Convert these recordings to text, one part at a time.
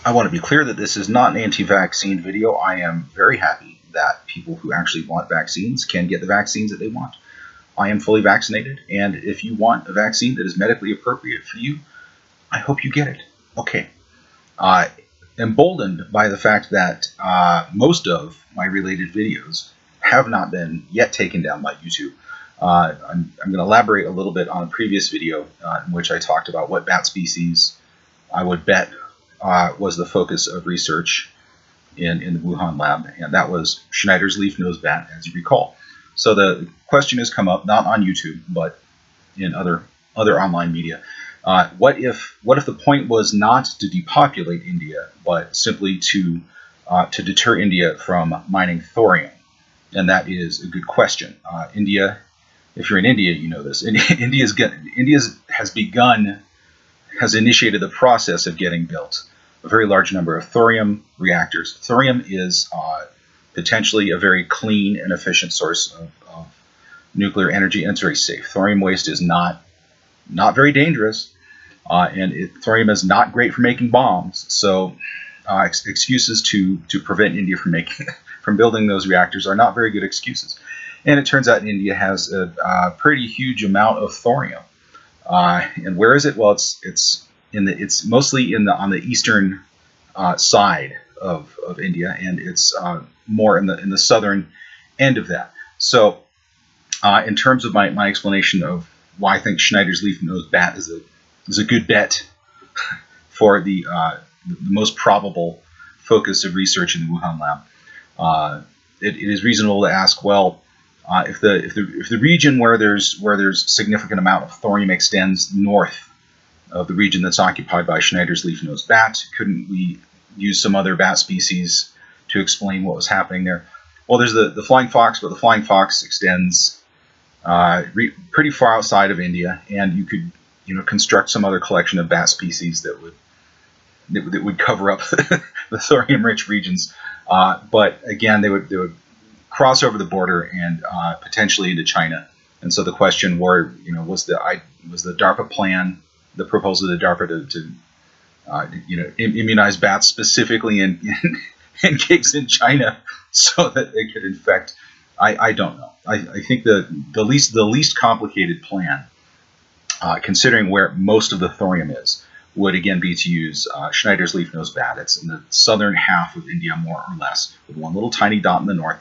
I want to be clear that this is not an anti-vaccine video. I am very happy that people who actually want vaccines can get the vaccines that they want. I am fully vaccinated, and if you want a vaccine that is medically appropriate for you, I hope you get it. Okay. Emboldened by the fact that most of my related videos have not been yet taken down by YouTube, I'm going to elaborate a little bit on a previous video in which I talked about what bat species I would bet was the focus of research in the Wuhan lab, and that was Schneider's leaf-nosed bat, as you recall. So the question has come up, not on YouTube, but in other online media. What if the point was not to depopulate India, but simply to deter India from mining thorium? And that is a good question. India, if you're in India, you know this. India has initiated the process of getting built a very large number of thorium reactors. Thorium is potentially a very clean and efficient source of nuclear energy, and it's very safe. Thorium waste is not very dangerous, and thorium is not great for making bombs. So excuses to prevent India from building those reactors are not very good excuses. And it turns out India has a pretty huge amount of thorium. And where is it? Well, it's mostly on the eastern side of India, and it's more in the southern end of that. So, in terms of my explanation of why I think Schneider's leaf-nosed bat is a good bet for the most probable focus of research in the Wuhan lab, it is reasonable to ask, well, if the region where there's significant amount of thorium extends north of the region that's occupied by Schneider's leaf-nosed bat, couldn't we use some other bat species to explain what was happening there? Well, there's the flying fox, but the flying fox extends pretty far outside of India, and you could construct some other collection of bat species that would cover up the thorium-rich regions. But again, they would cross over the border and potentially into China. And so the question was the DARPA plan, the proposal of the DARPA to immunize bats specifically in gigs in China so that they could infect. I don't know. I think the least complicated plan, considering where most of the thorium is, would again be to use Schneider's leaf-nosed bat. It's in the southern half of India, more or less, with one little tiny dot in the north.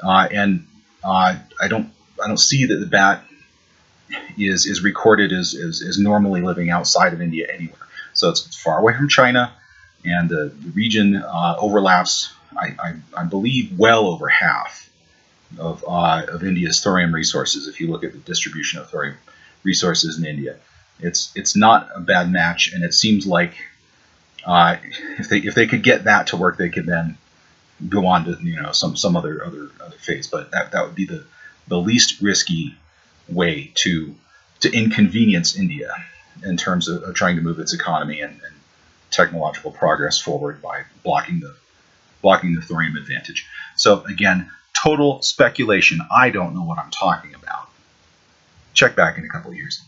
And I don't see that the bat is recorded as normally living outside of India anywhere. So it's far away from China, and the region overlaps, I believe, well over half of India's thorium resources. If you look at the distribution of thorium resources in India, it's not a bad match, and it seems like if they could get that to work, they could then go on to some other phase. But that would be the least risky way to inconvenience India in terms of trying to move its economy and technological progress forward by blocking the thorium advantage. So again, total speculation. I don't know what I'm talking about. Check back in a couple of years.